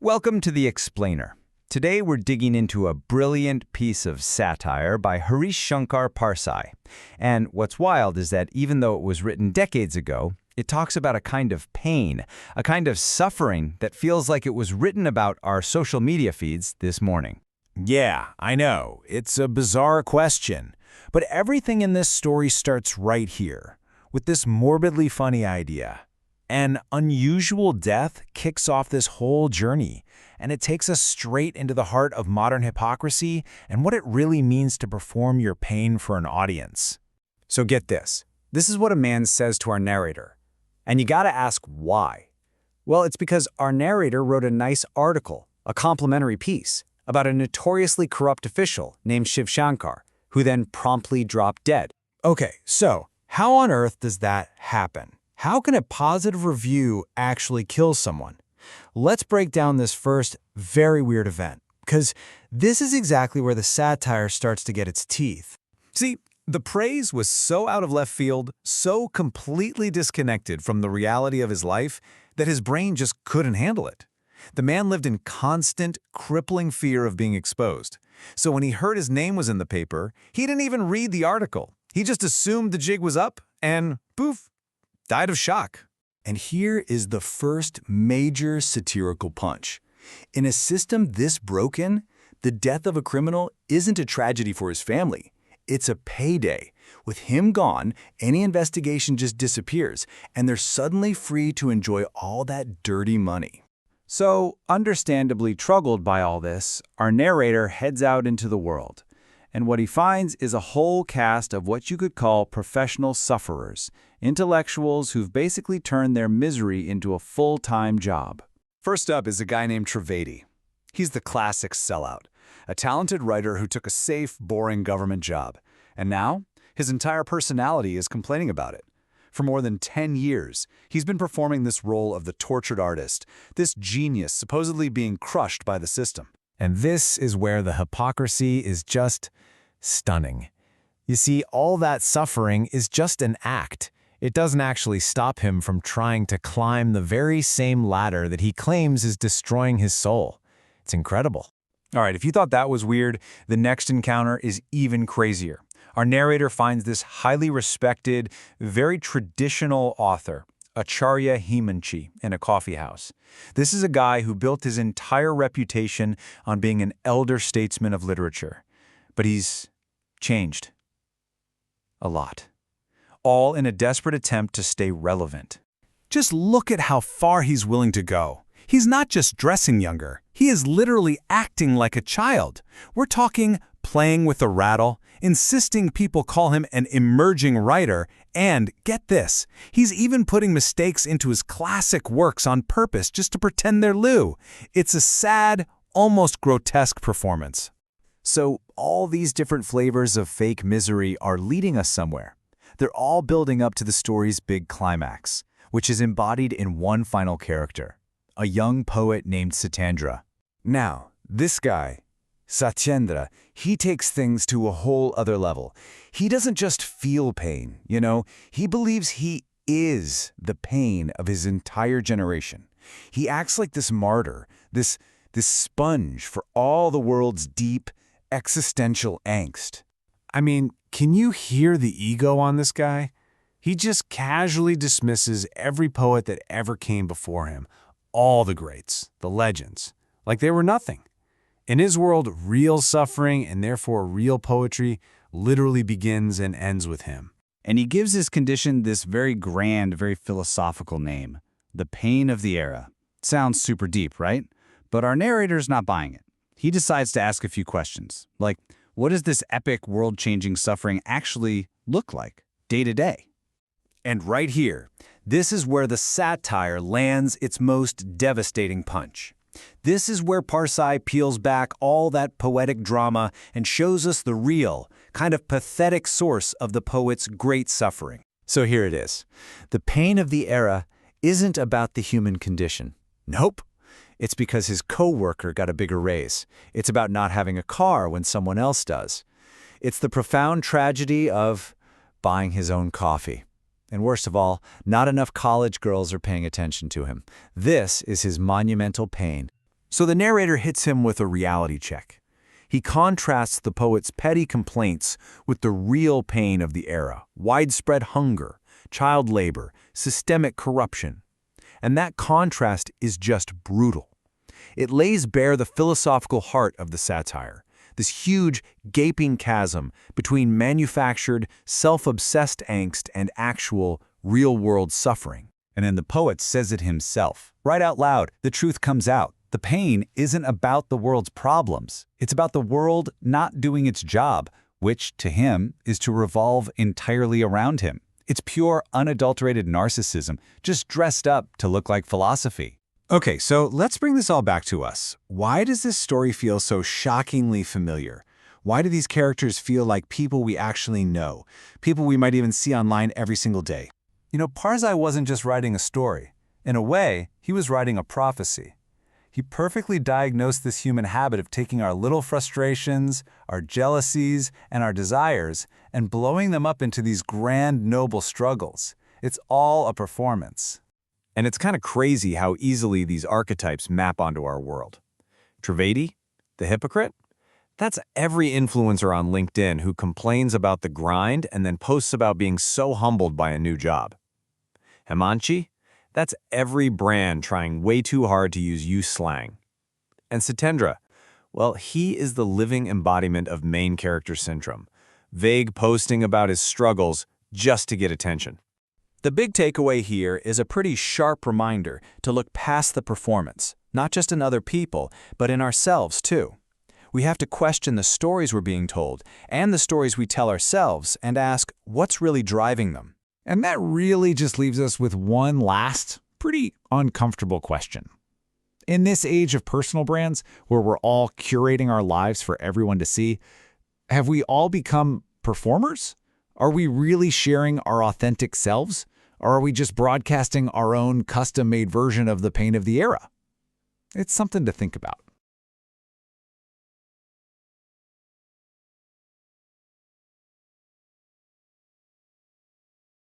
Welcome to The Explainer. Today we're digging into a brilliant piece of satire by HARISHANKAR PARSAI. And what's wild is that even though it was written decades ago, it talks about a kind of pain, a kind of suffering that feels like it was written about our social media feeds this morning. Yeah, I know. It's a bizarre question. But everything in this story starts right here, with this morbidly funny idea. An unusual death kicks off this whole journey, and it takes us straight into the heart of modern hypocrisy and what it really means to perform your pain for an audience. So get this. This is what a man says to our narrator. And you gotta ask why. Well, it's because our narrator wrote a nice article, a complimentary piece, about a notoriously corrupt official named Shiv Shankar, who then promptly dropped dead. Okay, so how on earth does that happen? How can a positive review actually kill someone? Let's break down this first very weird event, because this is exactly where the satire starts to get its teeth. See, the praise was so out of left field, so completely disconnected from the reality of his life, that his brain just couldn't handle it. The man lived in constant, crippling fear of being exposed. So when he heard his name was in the paper, he didn't even read the article. He just assumed the jig was up and, poof, died of shock. And here is the first major satirical punch. In a system this broken, the death of a criminal isn't a tragedy for his family. It's a payday. With him gone, any investigation just disappears, and they're suddenly free to enjoy all that dirty money. So, understandably troubled by all this, our narrator heads out into the world. And what he finds is a whole cast of what you could call professional sufferers, intellectuals who've basically turned their misery into a full-time job. First up is a guy named Trivedi. He's the classic sellout, a talented writer who took a safe, boring government job. And now, his entire personality is complaining about it. For more than 10 years, he's been performing this role of the tortured artist, this genius supposedly being crushed by the system. And this is where the hypocrisy is just stunning. You see, all that suffering is just an act. It doesn't actually stop him from trying to climb the very same ladder that he claims is destroying his soul. It's incredible. All right, if you thought that was weird, the next encounter is even crazier. Our narrator finds this highly respected, very traditional author, Acharya Hemanchi, in a coffee house. This is a guy who built his entire reputation on being an elder statesman of literature. But he's changed. A lot. All in a desperate attempt to stay relevant. Just look at how far he's willing to go. He's not just dressing younger. He is literally acting like a child. We're talking playing with a rattle, insisting people call him an emerging writer, and, get this, he's even putting mistakes into his classic works on purpose just to pretend they're Lou. It's a sad, almost grotesque performance. So all these different flavors of fake misery are leading us somewhere. They're all building up to the story's big climax, which is embodied in one final character, a young poet named Satyendra. Now, this guy, Satyendra, he takes things to a whole other level. He doesn't just feel pain, he believes he is the pain of his entire generation. He acts like this martyr, this sponge for all the world's deep, existential angst. I mean, can you hear the ego on this guy? He just casually dismisses every poet that ever came before him, all the greats, the legends, like they were nothing. In his world, real suffering and therefore real poetry literally begins and ends with him. And he gives his condition this very grand, very philosophical name, the pain of the era. Sounds super deep, right? But our narrator's not buying it. He decides to ask a few questions, like, what does this epic, world-changing suffering actually look like, day to day? And right here, this is where the satire lands its most devastating punch. This is where Parsai peels back all that poetic drama and shows us the real, kind of pathetic source of the poet's great suffering. So here it is. The pain of the era isn't about the human condition. Nope. It's because his coworker got a bigger raise. It's about not having a car when someone else does. It's the profound tragedy of buying his own coffee. And worst of all, not enough college girls are paying attention to him. This is his monumental pain. So the narrator hits him with a reality check. He contrasts the poet's petty complaints with the real pain of the era: widespread hunger, child labor, systemic corruption. And that contrast is just brutal. It lays bare the philosophical heart of the satire, this huge, gaping chasm between manufactured, self-obsessed angst and actual, real-world suffering. And then the poet says it himself. Right out loud, the truth comes out. The pain isn't about the world's problems. It's about the world not doing its job, which, to him, is to revolve entirely around him. It's pure, unadulterated narcissism, just dressed up to look like philosophy. Okay, so let's bring this all back to us. Why does this story feel so shockingly familiar? Why do these characters feel like people we actually know, people we might even see online every single day? You know, Parsai wasn't just writing a story. In a way, he was writing a prophecy. He perfectly diagnosed this human habit of taking our little frustrations, our jealousies, and our desires, and blowing them up into these grand, noble struggles. It's all a performance. And it's kind of crazy how easily these archetypes map onto our world. Trivedi, the hypocrite? That's every influencer on LinkedIn who complains about the grind and then posts about being so humbled by a new job. Himanshi? That's every brand trying way too hard to use youth slang. And Satendra? Well, he is the living embodiment of main character syndrome, vague posting about his struggles just to get attention. The big takeaway here is a pretty sharp reminder to look past the performance, not just in other people, but in ourselves too. We have to question the stories we're being told and the stories we tell ourselves and ask, what's really driving them? And that really just leaves us with one last, pretty uncomfortable question. In this age of personal brands, where we're all curating our lives for everyone to see, have we all become performers? Are we really sharing our authentic selves? Or are we just broadcasting our own custom-made version of the pain of the era? It's something to think about.